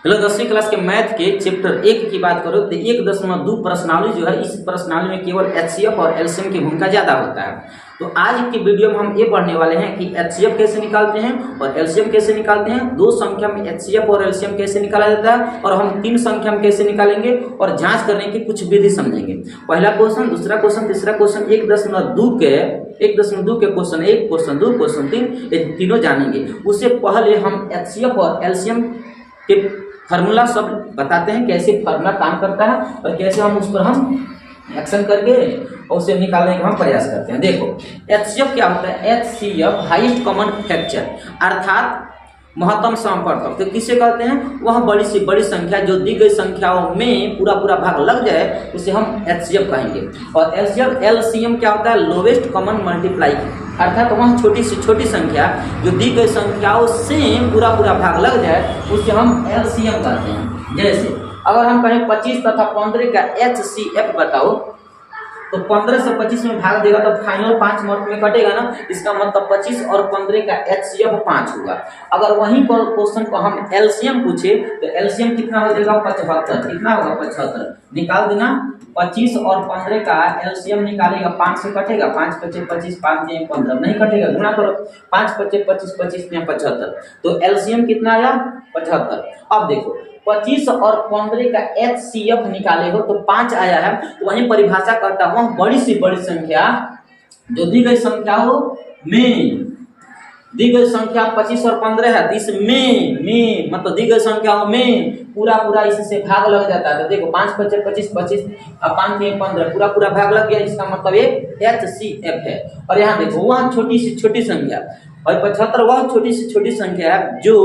Hello 10वीं class के math के चैप्टर 1 की बात करो तो 1.2 प्रश्नावली जो है, इस प्रश्नावली में केवल एचसीएफ और एलसीएम की भूमिका ज्यादा होता है। तो आज की वीडियो में हम ये पढ़ने वाले हैं कि एचसीएफ कैसे निकालते हैं और एलसीएम कैसे निकालते हैं, दो संख्या में एचसीएफ और एलसीएम कैसे निकाला जाता है और हम तीन संख्या में कैसे निकालेंगे और जांच करने की कुछ विधि समझेंगे। पहला क्वेश्चन, दूसरा क्वेश्चन, तीसरा क्वेश्चन, 1.2 के क्वेश्चन 1, क्वेश्चन 2, क्वेश्चन 3 ये तीनों जानेंगे। उससे पहले हम एचसीएफ और एलसीएम के फार्मूला सब बताते हैं, कैसे फार्मूला काम करता है और कैसे हम उस पर हम एक्शन करके और उसे निकालने का हम प्रयास करते हैं। देखो एचसीएफ क्या होता है, एचसीएफ हाईएस्ट कॉमन फैक्टर अर्थात महत्तम समवर्धक। तो किसे कहते हैं, वह बड़ी से बड़ी संख्या जो दी गई संख्याओं में पूरा भाग लग जाए उसे हम एचसीएफ कहेंगे। और एलसीएम क्या होता है, लोवेस्ट कॉमन मल्टीप्लाई अर्थात वह छोटी से छोटी संख्या जो दी गई संख्याओं से पूरा भाग लग जाए उसे हम एलसीएम कहते हैं। जैसे अगर हम कहें 25 तथा 15 का एचसीएफ बताओ तो 15 से 25 में भाग देगा तो फाइनल 5 मार्क में कटेगा ना, इसका मतलब 25 और 15 का एचसीएफ 5 होगा। अगर वहीं पर क्वेश्चन को हम एलसीएम पूछे तो एलसीएम कितना हो जाएगा, 75। कितना होगा, 75 निकाल देना। 25 और 15 का एलसीएम निकालेगा, 5 से कटेगा, 5 × 25, 5 × 15 नहीं कटेगा, गुणा करो, 5 × 25, 25 × 75 तो एलसीएम कितना आया, 75। अब देखो 25 और 15 का एचसीएफ निकाले हो तो 5 आया है, तो वही परिभाषा करता हूँ बड़ी से बड़ी संख्या जो दी गई संख्याओं में, दी गई संख्या 25 और 15 है तो इसमें मतलब दी गई संख्याओं में पूरा इससे भाग लग जाता है। तो देखो 5 × 25, 25 और 5 × 15 पूरा भाग लग गया, इसका मतलब ये एचसीएफ है। और यहाँ देखो वह छोटी से छोटी संख्या और 75 वह छोटी से छोटी संख्या है जो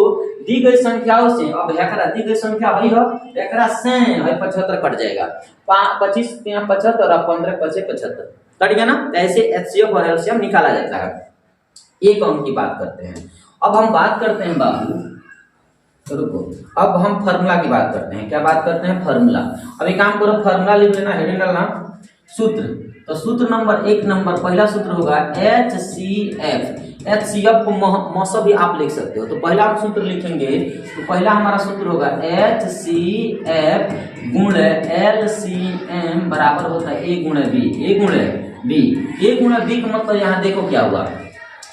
दी गई संख्याओं से, अब एकरा दी गई संख्या वही हो, एकरा से 75 कट जाएगा, 25 × 75 और 15 × 75 कट गया ना। ऐसे एचसीएफ और एलसीएम निकाला जाता है। एक अंक की बात करते हैं। अब हम बात करते हैं बाबू, रुको, अब हम फार्मूला की बात करते हैं। क्या बात करते हैं, फार्मूला। अभी काम करो, फार्मूला लिख लेना, हेडिंग डालना, सूत्र। तो सूत्र नंबर 1 पहला सूत्र होगा एचसीएफ। एचसीएफ को मौसा भी आप लिख सकते हो। तो पहला आप सूत्र लिखेंगे तो पहला हमारा सूत्र होगा एचसीएफ गुणे एलसीएम बराबर होता है ए गुणे बी। ए गुणे बी का मतलब यहाँ देखो क्या हुआ,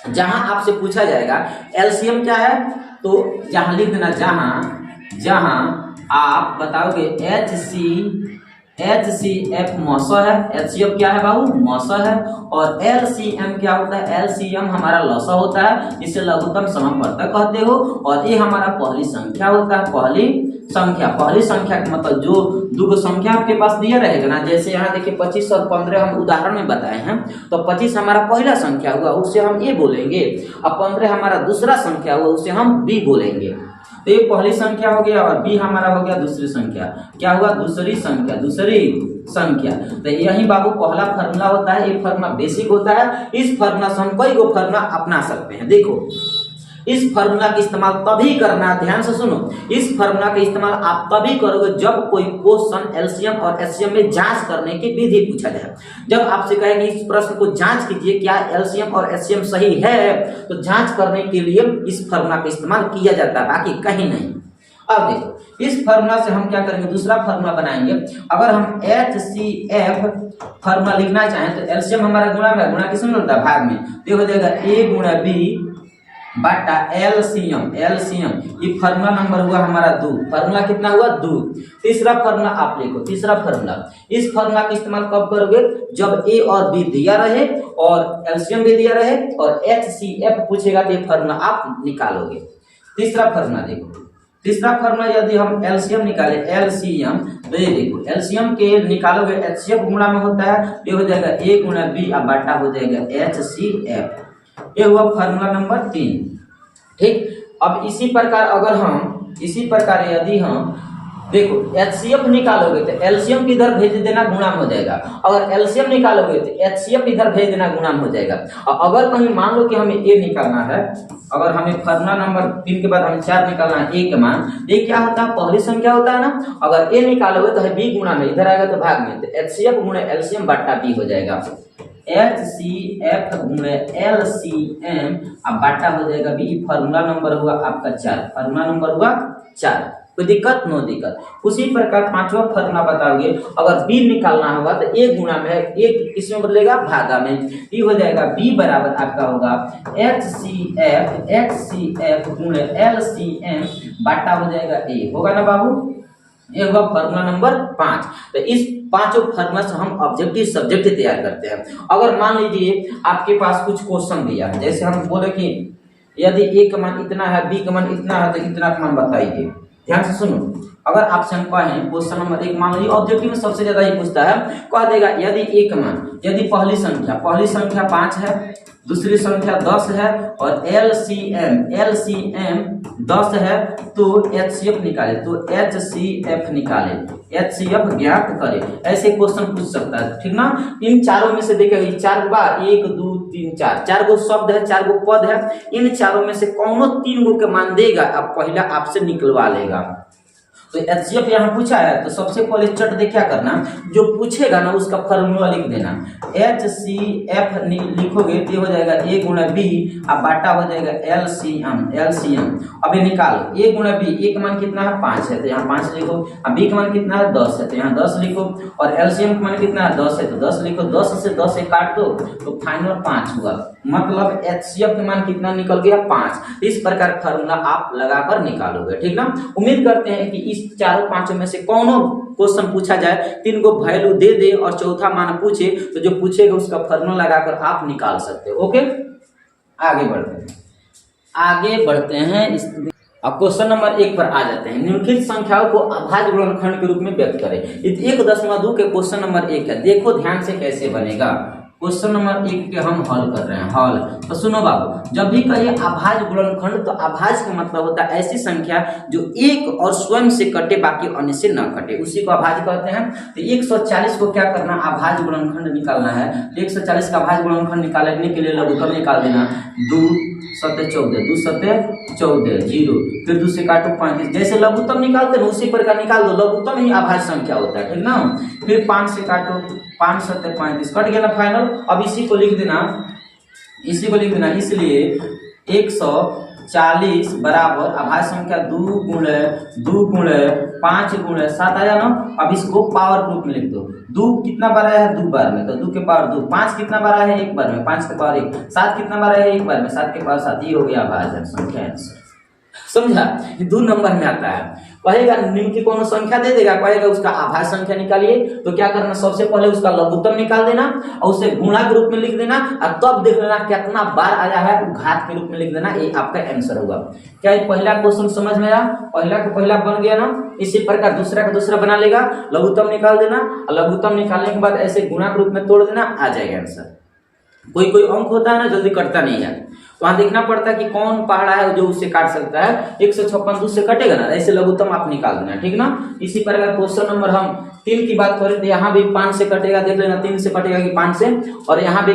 जहां आपसे पूछा जाएगा एलसीएम क्या है तो यहाँ लिख देना, जहां आप बताओगे एचसीएफ मौसा है, एचसीएफ क्या है बाबू, मौसा है, और एलसीएम क्या होता है, एलसीएम हमारा लौसा होता है, इसे लघुत्तम समवर्धक कहते हो। और ये हमारा पहली संख्या होता है, पहली संख्या का मतलब जो दो संख्या आपके पास दिया रहेगा ना, जैसे यहाँ देखिए 25 और 15 हम उदाहरण में बताए हैं, तो 25 हमारा पहला संख्या हुआ उसे हम ए बोलेंगे और 15 हमारा दूसरा संख्या हुआ उसे हम बी बोलेंगे। तो ये पहली संख्या हो गया और बी हमारा हो गया दूसरी संख्या। क्या हुआ, दूसरी संख्या। तो यही बाबू पहला फार्मूला होता है। ये फार्मूला बेसिक होता है। इस फार्मूला से हम कई गो फार्मूला अपना सकते हैं। देखो इस फार्मूला का इस्तेमाल तभी करना, ध्यान से सुनो, इस फार्मूला का इस्तेमाल आप तभी करोगे जब कोई क्वेश्चन एलसीएम और एचसीएम में जांच करने की विधि पूछा जाए। जब आपसे कहेंगे इस प्रश्न को जांच कीजिए क्या एलसीएम और एचसीएम सही है, तो जांच करने के लिए इस फार्मूला का इस्तेमाल किया जाता है, बाकी कहीं नहीं। अब देखो इस फार्मूला से हम क्या करेंगे, दूसरा फार्मूला बनाएंगे। अगर हम एचसीएफ फार्मूला लिखना चाहें तो एलसीएम हमारा गुणा किसमें मिलता है, भाग में, तो हो जाएगा ए गुणा बी बटा एलसीएम। ये फार्मूला नंबर हुआ हमारा 2। फार्मूला कितना हुआ, 2। तीसरा फार्मूला आप लिखो, तीसरा फार्मूला। इस फार्मूला का इस्तेमाल कब करोगे, जब ए और बी दिया रहे और एलसीएम भी दिया रहे और एचसीएफ पूछेगा तो ये फार्मूला आप निकालोगे। तीसरा फार्मूला देखो, तीसरा फार्मूला यदि हम एलसीएम निकाले, एलसीएम तो ये देखो एलसीएम के निकालोगे एचसीएफ गुणा में होता है, ये हो जाएगा ए गुणा बी और बटा हो जाएगा एचसीएफ। ये हुआ फार्मूला नंबर 3। ठीक, अब इसी प्रकार यदि हम देखो एचसीएफ निकालोगे तो एलसीएम इधर भेज देना, गुणा में हो जाएगा। अगर एलसीएम निकालोगे तो एचसीएफ इधर भेज देना, गुणा में हो जाएगा। और अगर कहीं मान लो कि हमें ए निकालना है, अगर हमें फार्मूला नंबर 3 के बाद हमें 4 निकालना है, ए का मान, ये क्या होता है, पहली संख्या होता है ना। अगर ए निकालोगे तो है बी गुणा में, इधर आएगा तो भाग में, तो एचसीएफ गुणे एलसीएम बटा बी हो जाएगा। एचसीएफ गुणे एलसीएम अब बाटा हो जाएगा बी। फार्मूला नंबर हुआ आपका 4, फार्मूला नंबर हुआ 4। कोई दिक्कत? नो दिक्कत। उसी प्रकार पांचवा फॉर्मूला बताओगे, अगर b निकालना होगा तो एक गुणा में एक किसमें बदलेगा? भागा में। ये हो जाएगा b बराबर आपका होगा HCF गुणे LCM बाटा हो जाएगा a, होगा ना बाबू? ये होगा फॉर्मूला नंबर 5। तो इस पांचों फॉर्मूला से हम ऑब्जेक्टिव सब्जेक्ट तैयार करते हैं। अगर मान लीजिए आपके पास कुछ क्वेश्चन दिया है, जैसे हम बोले कि यदि a का मान इतना है, b का मान इतना है, तो इतना का मान बताइए। ध्यान से सुनो, अगर आपसे हम कहें क्वेश्चन नंबर 1 मान लीजिए, ऑब्जेक्टिव में सबसे ज्यादा ये पूछता है, कह देगा यदि a का मान, यदि पहली संख्या 5 है, दूसरी संख्या 10 है और LCM 10 है, तो HCF निकाले, तो HCF निकाले, HCF ज्ञात करे। ऐसे क्वेश्चन पूछ सकता है, ठीक ना? इन चारों में से देखिए, 4 बार 1 2 3 4 गो शब्द है, 4 गो पद है, इन चारों में से कौनो 3 गो के मान देगा, अब पहला आपसे निकलवा लेगा। तो HCF यहाँ पूछा है, तो सबसे पहले चट दे क्या करना, जो पूछेगा ना उसका फॉर्मूला लिख देना। HCF लिखोगे तो हो जाएगा a गुणा b, अब बाटा हो जाएगा LCM। अब ये निकालो, a गुणा b, a का मान कितना है? 5 है, तो यहाँ 5 लिखो। अब b का मान कितना है? 10 है, तो यहाँ 10 लिखो। और LCM का मान कितना है? 10 है, तो 10 लिखो। 10 से 10 से काट दो तो फाइनल 5 हुआ, मतलब HCF का मान कितना निकल गया? 5। इस प्रकार फॉर्मूला आप लगाकर निकालोगे, ठीक ना? उम्मीद करते हैं कि इस चारों पांचों में से कौनो क्वेश्चन पूछा जाए, 3 गो वैल्यू दे दे और चौथा मान पूछे, तो जो पूछेगा उसका फॉर्मूला लगाकर आप निकाल सकते हो। ओके, आगे बढ़ते हैं अब क्वेश्चन नंबर 1 पर आ जाते हैं। निम्नलिखित संख्याओं को अभाज्य गुणनखंड के रूप में व्यक्त करें। 1.2 के क्वेश्चन नंबर 1 है, देखो ध्यान से कैसे बनेगा। क्वेश्चन नंबर 1 के हम हल कर रहे हैं, हल। तो सुनो बाबू, जब भी कहिए अभाज्य गुणनखंड, तो अभाज्य का मतलब होता है ऐसी संख्या जो एक और स्वयं से कटे, बाकी अन्य से न कटे, उसी को अभाज्य कहते हैं। तो 140 को क्या करना? अभाज्य गुणनखंड निकालना है। 140 का अभाज्य गुणनखंड निकालने के लिए लघुत्तम निकाल देना। 2 7 14, 2 7 14 0, फिर 2 से काटो 35, जैसे लघुत्तम निकालते हैं उसी प्रकार निकाल दो, लघुत्तम ही अभाज्य संख्या होता है, ठीक ना? फिर 5 से काटो, 5 7 35, कट गया ना फाइनल। अब इसी को लिख देना, इसलिए 140 बराबर अभाज्य संख्या 2 गुणे 5 गुणे 7 आया ना। अब इसको पावर ग्रुप में लिख दो। 2 कितना बार आया है? 2 बार में, तो 2 के पावर 2। 5 कितना बार आया है? 1 बार में, 5 के पावर 1। 7 कितना बार आया है? 1 बार में, 7 के पावर 7। ये हो गया अभाज्य संख्या, आंसर। समझा? 2 नंबर में आता है। कहेगा निम्न की कोनो संख्या दे देगा, कहेगा उसका अभाज्य संख्या निकालिए, तो क्या करना? सबसे पहले उसका लघुत्तम निकाल देना और उसे गुणा के रूप में लिख देना, और तब देख लेना कितना बार आया है, घात के रूप में लिख देना। ये आपका आंसर होगा। क्या ये पहला क्वेश्चन समझ में आया? पहला का पहला बन गया ना। इसी प्रकार दूसरा का दूसरा बना लेगा, लघुत्तम निकाल देना, और लघुत्तम निकालने के बाद ऐसे गुणा के रूप में तोड़ देना, आ जाएगा आंसर। कोई अंक होता है ना, जल्दी कटता नहीं है, वहां देखना पड़ता है कि कौन पहाड़ा है जो उससे काट सकता है। 156 दूर से कटेगा ना, ऐसे लघुत्तम आप निकाल देना, ठीक ना? इसी प्रकार क्वेश्चन नंबर हम 3 की बात करें तो यहाँ भी 5 से कटेगा, देख लेना 3 से कटेगा कि 5 से, और यहाँ भी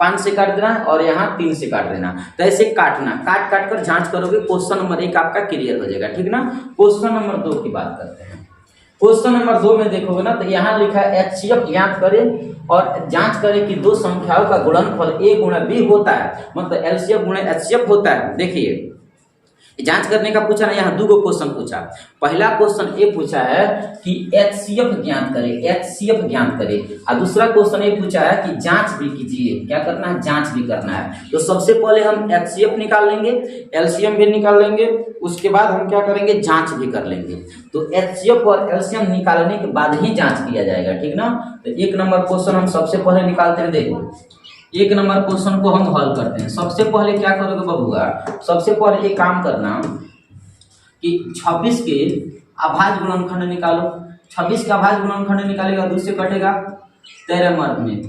5 से काट देना और यहाँ 3 से काट देना। तो ऐसे काटना, काट कर जांच करोगे, क्वेश्चन नंबर 1 आपका क्लियर हो जाएगा, ठीक ना? क्वेश्चन नंबर 2 की बात करते हैं। क्वेश्चन नंबर 2 में देखोगे ना, तो यहाँ लिखा है HCF ज्ञात करें और जांच करें कि दो संख्याओं का गुणनफल a गुणा b होता है, मतलब LCF गुणा HCF होता है। देखिए जांच करने का पूछा ना, यहाँ 2 क्वेश्चन पूछा। पहला क्वेश्चन ये पूछा है कि HCF ज्ञात करे, और दूसरा क्वेश्चन ये पूछा है कि जांच भी कीजिए। क्या करना है? जांच भी करना है। तो सबसे पहले हम HCF निकाल लेंगे, LCM भी निकाल लेंगे, उसके बाद हम क्या करेंगे? जांच भी कर लेंगे। तो HCF और LCM निकालने के बाद ही जांच किया जाएगा, ठीक ना? तो 1 नंबर क्वेश्चन हम सबसे पहले निकालते हैं। देखो 1 नंबर क्वेश्चन को हम हल करते हैं। सबसे पहले क्या करोगे बबुआ? सबसे पहले एक काम करना कि 26 के अभाज्य गुणनखंड निकालो। 26 का अभाज्य गुणनखंड निकालेगा, 2 से कटेगा 13 मर्द में,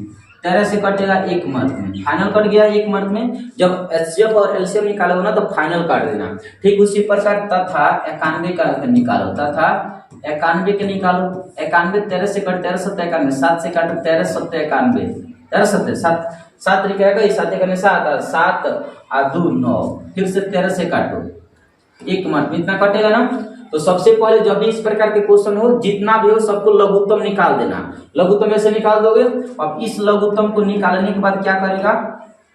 13 से कटेगा 1 मर्द में, फाइनल कट गया 1 मर्द में। जब HCF और LCM निकालोगे ना तो फाइनल काट देना। ठीक उसी प्रकार तथा 91 का निकालो, तथा 91 के निकालो। 91 13 से कट 13 7 91, 7 से काटो 13 7 91, 13 7 7 7 लिखेगा, 7 1 7 7 और 2 9, फिर से 13 से काटो 1 मर्द में, इतना कटेगा ना। तो सबसे पहले जब भी इस प्रकार के क्वेश्चन हो, जितना भी हो सबको लघुत्तम निकाल देना। लघुत्तम ऐसे निकाल दोगे। अब इस लघुत्तम को निकालने के बाद क्या करेगा?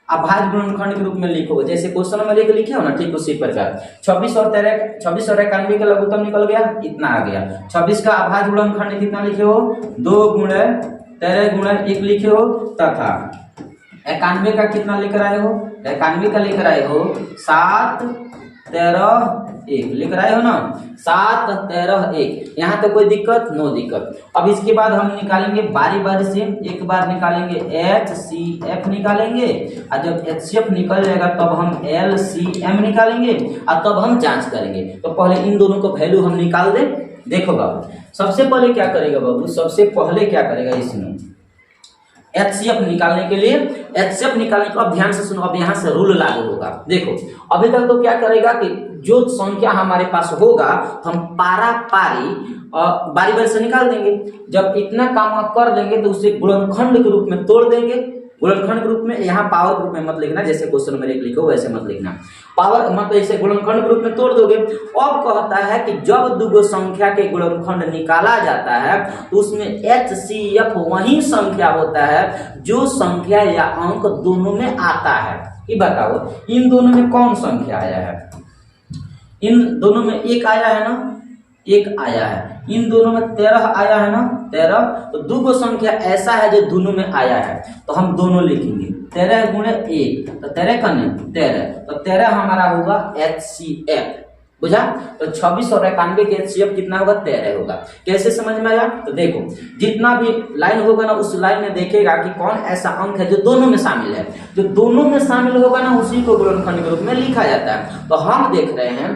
अभाज्य गुणनखंड के रूप में लिखोगे, जैसे क्वेश्चन नंबर 1 लिखे हो ना, ठीक उसी प्रकार 26 और 91 का लघुत्तम निकल गया, इतना आ गया। 26 का अभाज्य गुणनखंड कितना लिखे हो, 2 गुणे 13 गुणे 1 लिखे हो, तथा 91 का कितना लेकर आए हो, 91 का लेकर आए हो 7 13 1 लेकर आए हो ना, 7 13 1। यहाँ तो कोई दिक्कत, नो दिक्कत। अब इसके बाद हम निकालेंगे बारी बारी से, एक बार निकालेंगे HCF निकालेंगे, और जब HCF निकल जाएगा तब हम LCM निकालेंगे, और तब हम जांच करेंगे। तो पहले इन दोनों को वैल्यू हम निकाल दे। देखो बाबू, सबसे पहले क्या करेगा बाबू, सबसे पहले क्या करेगा, इसमें HCF निकालने के लिए, HCF निकालने के, अब ध्यान से सुनो, अब यहाँ से रूल लागू होगा। देखो अभी तक तो क्या करेगा कि जो संख्या हमारे पास होगा तो हम पारा पारी बारी बारी से निकाल देंगे। जब इतना काम कर लेंगे तो उसे गुणनखंड के रूप में तोड़ देंगे। गुणनखंड के रूप में, यहाँ पावर के रूप में मत लिखना, जैसे क्वेश्चन नंबर 1 लिखो वैसे मत लिखना, पावर मत ऐसे गुणनखंड के रूप में तोड़ दोगे। अब कहता है कि जब दो संख्या के गुणनखंड निकाला जाता है तो उसमें HCF वही संख्या होता है जो संख्या या अंक दोनों में आता है। ये बताओ इन दोनों में कौन संख्या आया है, इन दोनों में 1 आया है ना, 1 आया है, इन दोनों में 13 आया है ना, 13। तो दो संख्या ऐसा है जो दोनों में आया है, तो हम दोनों लिखेंगे 13 गुणे 1, तो 13 का नहीं 13, तो 13 हमारा होगा HCF, बुझा। तो 26 और 91 के HCF कितना होगा, 13 होगा। कैसे समझ में आया, तो देखो जितना भी लाइन होगा ना, उस लाइन में देखेगा कि कौन ऐसा अंक है जो दोनों में शामिल है। जो दोनों में शामिल होगा ना, उसी को गुणनखंड के रूप में लिखा जाता है। तो हम देख रहे हैं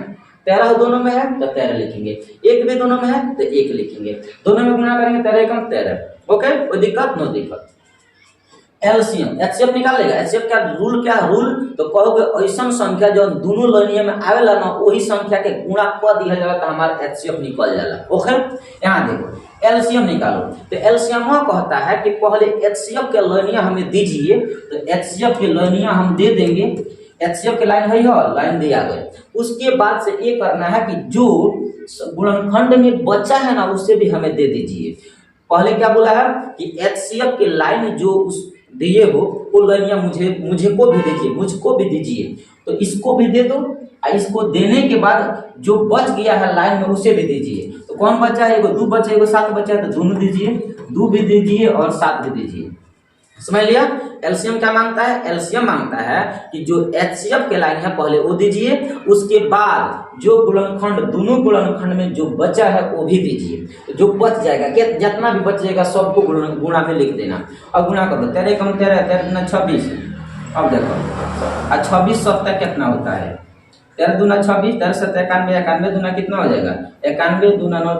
13 दोनों में है तो 13 लिखेंगे, 1 भी दोनों में है तो 1 लिखेंगे, दोनों में गुणा करेंगे 13 कम 13। ओके, कोई दिक्कत, नो दिक्कत। LCM HCF निकाल लेगा। HCF का रूल क्या है, रूल तो कहोगे ऐसा संख्या जो दोनों लाइनिया में आवेला ना, वही संख्या के गुणा कर दिया जाएगा तो हमारा HCF निकल जाला। ओके, यहाँ देखो LCM निकालो, तो LCM कहता है कि पहले HCF के लाइनिया हमें दीजिए, तो HCF के लाइनिया हम दे देंगे। HCF के लाइन है, लाइन दिया गया। उसके बाद से ये करना है कि जो गुणनखंड में बचा है ना, उससे भी हमें दे दीजिए। पहले क्या बोला है कि HCF के लाइन जो उस दिए हो वो लाइनिया मुझे को भी दीजिए, मुझको भी दीजिए। तो इसको भी दे दो, और इसको देने के बाद जो बच गया है लाइन में उसे भी दीजिए। तो कौन बचा है, एगो 2 बचा, एगो 7 बचा है, तो दोनों दीजिए, 2 भी दीजिए और 7 भी दीजिए। समझ लिया। एलसीएम क्या मांगता है, एलसीएम मांगता है कि जो HCF के लाइन है पहले वो दीजिए, उसके बाद जो गुणनखंड, दोनों गुणनखंड में जो बचा है वो भी दीजिए। जो बच जाएगा, जितना भी बच जाएगा सबको गुणा में लिख देना। अब गुणा कर दो, 13 कम 13, 13 26। अब देखो 26 सत्तर कितना होता है, 13 दूना 26, 13 सत्तर 91, 91 दूना कितना हो जाएगा, 91 दूना 9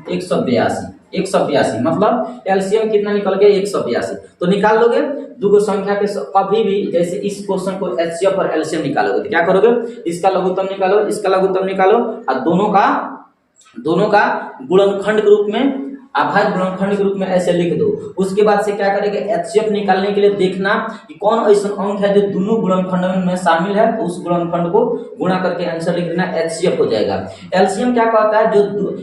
182, 182 मतलब एलसीएम कितना निकल गया, 182। तो निकाल लोगे दो संख्या के कभी भी, जैसे इस क्वेश्चन को HCF और एलसीएम निकालोगे तो क्या करोगे, इसका लघुत्तम निकालो, इसका लघुत्तम निकालो, और दोनों का गुणनखंड के रूप में, अभाज्य गुणनखंड के रूप में ऐसे लिख दो। उसके बाद से क्या करेंगे, HCF निकालने के लिए देखना कि कौन ऐसा अंक है जो दोनों गुणनखंड में शामिल है, तो उस गुणनखंड को गुणा करके आंसर लिख देना, HCF हो जाएगा। एलसीएम क्या कहता है, जो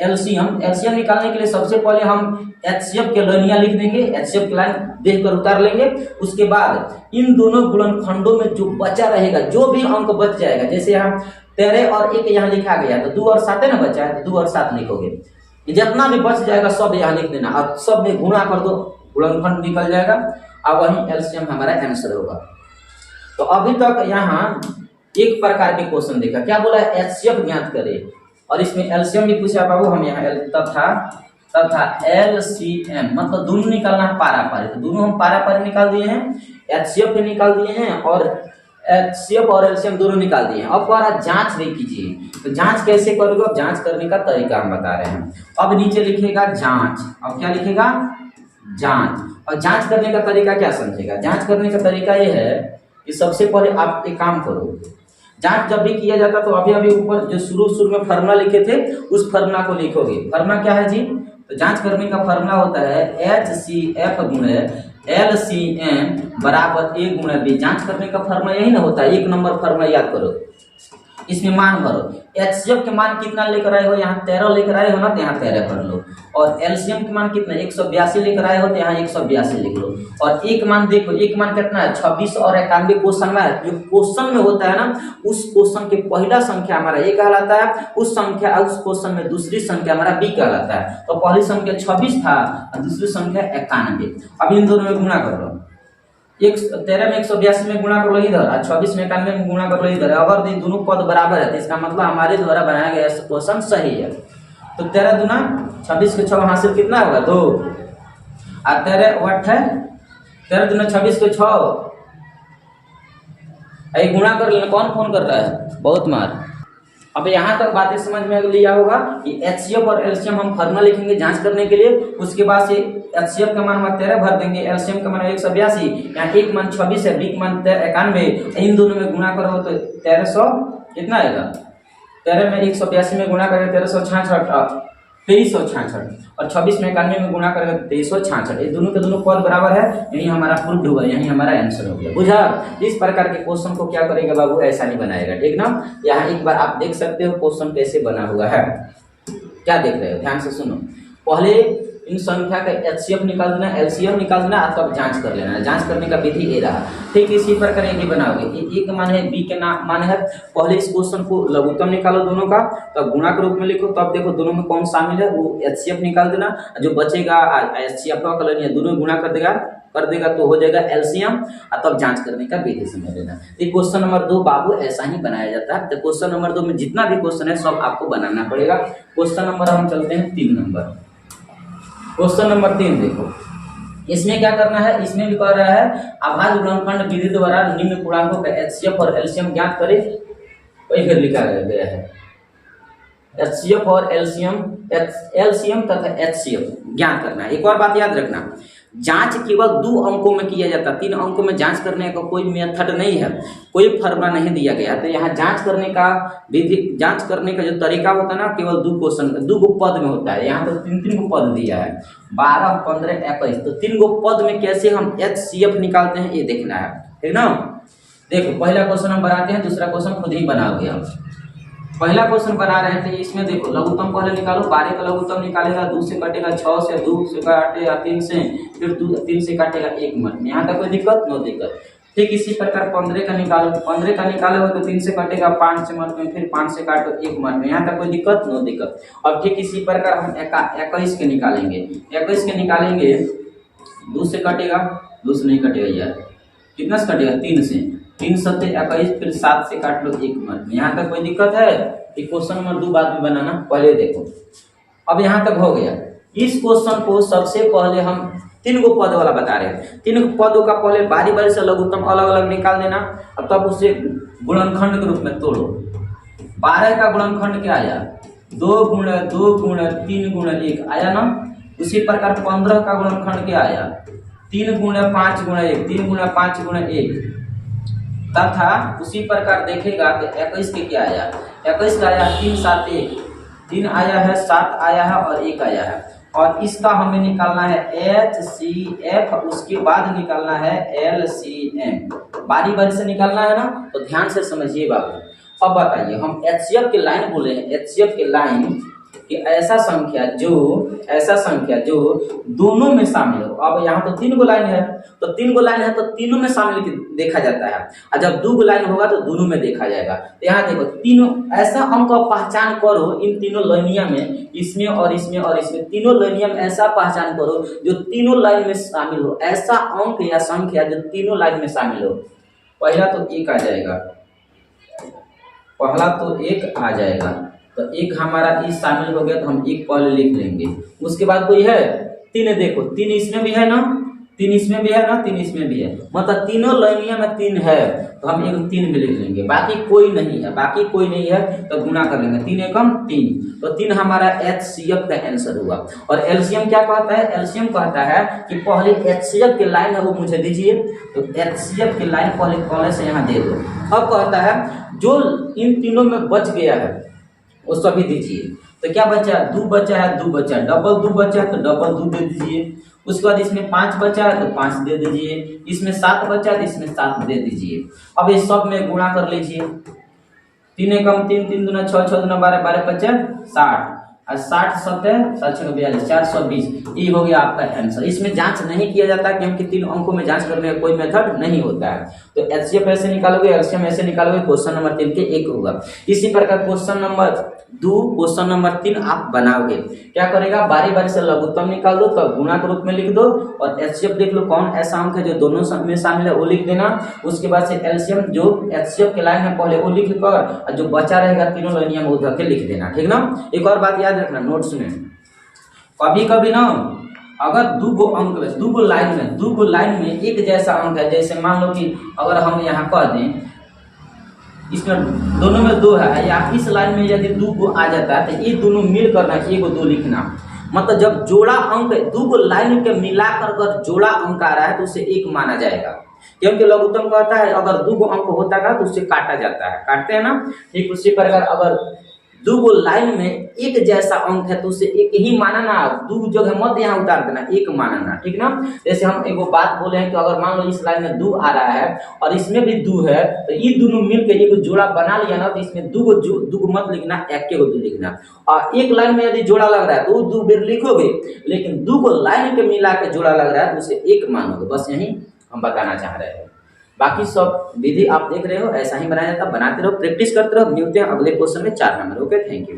एलसीएम निकालने के लिए सबसे पहले हम HCF के लाइनिया लिख देंगे, HCF की लाइन देख कर उतार लेंगे। उसके बाद इन दोनों गुणनखंडों में जो बचा रहेगा, जो भी अंक बच जाएगा, जैसे यहाँ 13 और 1 यहाँ लिखा गया तो 2 और 7 है ना बचा है, तो 2 और 7 लिखोगे, जितना भी बच जाएगा सब यहाँ लिख देना, अब सब में गुणा कर दो, गुणनखंड निकल जाएगा, अब वही एलसीएम हमारा आंसर होगा। तो अभी तक यहाँ एक प्रकार के क्वेश्चन देखा, क्या बोला है, HCF ज्ञात करे, और इसमें एलसीएम भी पूछा बाबू, हम यहाँ तथा LCM मतलब दोनों निकालना है पारा पारी, तो दोनों हम पारा पारी निकाल दिए हैं, HCF भी निकाल दिए हैं और HCF और LCM दोनों निकाल दिए हैं। अब पर जांच नहीं कीजिए, तो जांच कैसे करोगे, अब जांच करने का तरीका हम बता रहे हैं। अब नीचे लिखेगा जांच, अब क्या लिखेगा, जांच। और जांच करने का तरीका क्या समझेगा, जांच करने का तरीका ये है कि सबसे पहले आप एक काम करो, जांच जब भी किया जाता तो अभी ऊपर जो शुरू में फार्मूला लिखे थे उस फार्मूला को लिखोगे। फार्मूला क्या है जी, तो जांच करने का फार्मूला होता है HCF गुणे LCM बराबर A गुणे B। जांच करने का फार्मूला यही ना होता है, 1 नंबर फार्मूला याद करो, इसमें मान भरो। एचसीएफ के मान कितना लेकर आए हो, यहाँ 13 लेकर आए हो ना, तो यहाँ 13 भर लो। और एलसीएम के मान कितना 182 लेकर आए हो, तो यहाँ 182 लिख लो। और एक मान देखो, एक मान कितना है 26 और 91 क्वेश्चन में है। जो क्वेश्चन में होता है ना, उस क्वेश्चन के पहला संख्या हमारा ए कहलाता है, उस क्वेश्चन में दूसरी संख्या हमारा बी कहलाता है। तो पहली संख्या 26 था और दूसरी संख्या 91। अब इन दोनों में गुणा कर लो, 13 में 182 में गुणा कर लो इधर, और 26 में 91 में गुणा कर लो इधर। अगर ये दोनों पद बराबर है तो इसका मतलब हमारे द्वारा बनाया गया क्वेश्चन सही है। तो 13 दूना 26 के 6 हासिल कितना होगा 2, और 13 8 है 13 दूना 26 के 6। गुणा कर लेना, कौन फोन कर रहा है, बहुत मार। अब यहाँ तक बातें समझ में लिया होगा कि एचसीएफ और एलसीएम हम फॉर्मूला लिखेंगे जांच करने के लिए। उसके बाद से एचसीएफ का मान 13 भर देंगे, एलसीएम का मान 182, यहाँ एक मान 26 है, बी का मान 91। इन दोनों में गुणा करो तो 1300 कितना आएगा, 13 में 182 में गुणा करेंगे 2366, 2366, और 26 में 91 में गुणा करेंगे 2366। ये दोनों के दोनों पद बराबर है, यही हमारा प्रूफ होगा, यही हमारा आंसर हो गया। बुझा। इस प्रकार के क्वेश्चन को क्या करेगा बाबू, ऐसा नहीं बनाएगा, ठीक ना। यहाँ एक बार आप देख सकते हो क्वेश्चन कैसे बना हुआ है, क्या देख रहे हो, ध्यान से सुनो। पहले इन संख्या का एचसीएफ निकाल देना, एलसीएम निकाल देना, तब जांच कर लेना। जांच करने का विधि ये रहा। ठीक इसी प्रकार ये बनाओगे, ए का मान है, बी के मान है। पहले इस क्वेश्चन को लघुत्तम निकालो दोनों का, तब गुणा के रूप में लिखो, तब देखो दोनों में कौन शामिल है, वो एचसीएफ निकाल देना। जो बचेगा एचसीएफ का कर लेना, दोनों गुणा कर देगा तो हो जाएगा एलसीएम, और तब जांच करने का विधि समझ लेना। तो क्वेश्चन नंबर 2 बाबू ऐसा ही बनाया जाता है। तो क्वेश्चन नंबर 2 में जितना भी क्वेश्चन है सब आपको बनाना पड़ेगा। क्वेश्चन नंबर हम चलते हैं 3 नंबर। क्वेश्चन नंबर 3 देखो, इसमें क्या करना है, इसमें भी कह रहा है अभाज्य गुणनखंड विधि द्वारा निम्न पूर्णांकों का एचसीएफ और एलसीएम ज्ञात करें। वही फिर लिखा गया है एचसीएफ और एलसीएम तथा एचसीएफ ज्ञात करना है। एक और बात याद रखना, जांच केवल 2 अंकों में किया जाता है, 3 अंकों में जांच करने का कोई मेथड नहीं है, कोई फॉर्मूला नहीं दिया गया। तो यहाँ जांच करने का विधि, जांच करने का जो तरीका होता है ना, केवल 2 पद में होता है। यहाँ तो 3 गो पद दिया है, 12, 15, 21। तो 3 गो पद में कैसे हम एचसीएफ निकालते हैं ये देखना है, ठीक ना। देखो पहला क्वेश्चन हम बनाते हैं, दूसरा क्वेश्चन खुद ही बनाओगे आप। पहला क्वेश्चन बना रहे हैं तो इसमें देखो लघुत्तम पहले निकालो, 12 का लघुत्तम निकालेगा, 2 से कटेगा 6 से, 2 से काटेगा 3 से, फिर 3 से काटेगा 1 मिनट में। यहाँ तक कोई दिक्कत, नो दिक्कत। ठीक इसी प्रकार 15 का निकालो, 15 का निकालोगे तो 3 से कटेगा 5 मिनट में, फिर 5 से काटो 1 मिनट में। यहाँ तक कोई दिक्कत, नो दिक्कत। और ठीक इसी प्रकार हम 21 के निकालेंगे, 21 के निकालेंगे, 2 से कटेगा, 2 से नहीं कटेगा यार, कितना से कटेगा 3 से, 3 सत्ते 21, फिर 7 से काट लो 1 मिनट में। यहाँ तक कोई दिक्कत है। क्वेश्चन नंबर 2 बाद में बनाना, पहले देखो। अब यहाँ तक हो गया। इस क्वेश्चन को सबसे पहले हम 3 गो पद वाला बता रहे हैं। 3 पदों का पहले बारी बारी से लघुत्तम अलग अलग निकाल देना, और तब उसे गुणनखंड के रूप में तोड़ो। 12 का गुणनखंड क्या आया, 2 गुणा 2 गुणा 3 गुणा 1 आया ना। उसी प्रकार 15 का गुणनखंड क्या आया, 3 गुणा 5 गुणा 1, 3 गुणा 5 गुणा 1। तथा उसी प्रकार देखेगा तो 21 के क्या आया, 21 का आया 3 7 1, 3 आया है, 7 आया है और 1 आया है। और इसका हमें निकालना है HCF, उसके बाद निकालना है LCM। बारी बारी से निकालना है ना, तो ध्यान से समझिए बाबू। अब बताइए, हम HCF के लाइन बोले हैं, HCF के लाइन कि ऐसा संख्या जो दोनों में शामिल हो। अब यहाँ तो 3 गो लाइन है, तो 3 गो लाइन है तो तीनों में शामिल देखा जाता है, और जब 2 गो लाइन होगा तो दोनों में देखा जाएगा। तो यहाँ देखो तीनों ऐसा अंक का पहचान करो, इन तीनों लाइनिया में, इसमें और इसमें और इसमें, तीनों लाइनिया में ऐसा पहचान करो जो तीनों लाइन में शामिल हो, ऐसा अंक या संख्या जो तीनों लाइन में शामिल हो। पहला तो 1 आ जाएगा, पहला तो 1 आ जाएगा, तो 1 हमारा इस शामिल हो गया, तो हम 1 पहले लिख लेंगे। उसके बाद कोई है 3, देखो 3 इसमें भी है ना, 3 इसमें भी है ना, 3 इसमें भी है, मतलब तीनों लाइनिया में 3 है, तो हम 1 3 में लिख लेंगे। बाकी कोई नहीं है, तो गुना कर लेंगे, 3 एकम 3, तो 3 हमारा HCF का आंसर हुआ। और एलसीएम क्या कहता है, एलसीएम कहता है कि पहले HCF की लाइन है वो मुझे दीजिए, तो HCF की लाइन पहले से यहाँ दे दो। अब कहता है जो इन तीनों में बच गया है वो सभी दीजिए। तो क्या बचा, 2 बचा है, 2 बचा है, डबल 2 बचा है तो डबल 2 दे दीजिए। उसके बाद इसमें 5 बचा है तो 5 दे दीजिए, इसमें 7 बचा है तो इसमें 7 दे दीजिए। अब इस सब में गुणा कर लीजिए, 3 एकम 3, 3 दूना 6, 6 दूना 12, 12 पच्चे 60 और 60 सत्तर 7 6 42 420। ये हो गया आपका आंसर। इसमें जांच नहीं किया जाता क्योंकि 3 अंकों में जांच करने का कोई मेथड नहीं होता है। तो एचसीएफ ऐसे निकालोगे, एलसीएम ऐसे निकालोगे, क्वेश्चन नंबर 3 के 1 होगा। इसी प्रकार क्वेश्चन नंबर 2, क्वेश्चन नंबर 3 आप बनाओगे। क्या करेगा, बारी बारी से लघुत्तम निकाल दो, तब गुणा के रूप में लिख दो, और एचसीएफ देख लो कौन ऐसा अंक है जो दोनों में शामिल है वो लिख देना। उसके बाद से एलसीएम जो एचसीएफ के लाइन है पहले वो लिख कर, और जो बचा रहेगा तीनों लाइनियां में उधर के लिख देना, ठीक ना। एक और बात याद रखना नोट्स में, कभी कभी ना अगर दो अंक में दो लाइन में एक जैसा अंक है, जैसे मान लो कि अगर हम यहाँ कह दें इसमें दोनों में 2 है, या इस लाइन में यदि 2 आ जाता है तो ये दोनों मिल करना 1 2 लिखना। मतलब जब जोड़ा अंक 2 लाइन के मिलाकर अगर जोड़ा अंक आ रहा है तो उसे 1 माना जाएगा, क्योंकि लघुत्तम कहता है अगर 2 अंक होता है तो उससे काटा जाता है, काटते हैं ना। ठीक उसी प्रकार अगर 2 लाइन में एक जैसा अंक है तो उसे 1 ही माना ना, 2 जगह मत यहाँ उतार देना, 1 माना ना, ठीक ना। जैसे हम एक बात बोले हैं कि अगर मान लो इस लाइन में 2 आ रहा है और इसमें भी 2 है, तो ये दोनों मिलकर एक जोड़ा बना लिया ना, तो इसमें 2 मत लिखना, 1 2 लिखना। और एक लाइन में यदि जोड़ा लग रहा है तो 2 बेर लिखोगे, लेकिन 2 लाइन के मिला के जोड़ा लग रहा है तो उसे 1 मानोगे। बस यही हम बताना चाह रहे हैं। बाकी सब विधि आप देख रहे हो, ऐसा ही बनाया जाता है, बनाते रहो, प्रैक्टिस करते रहो। मिलते हैं अगले क्वेश्चन में 4 नंबर। Okay, thank you.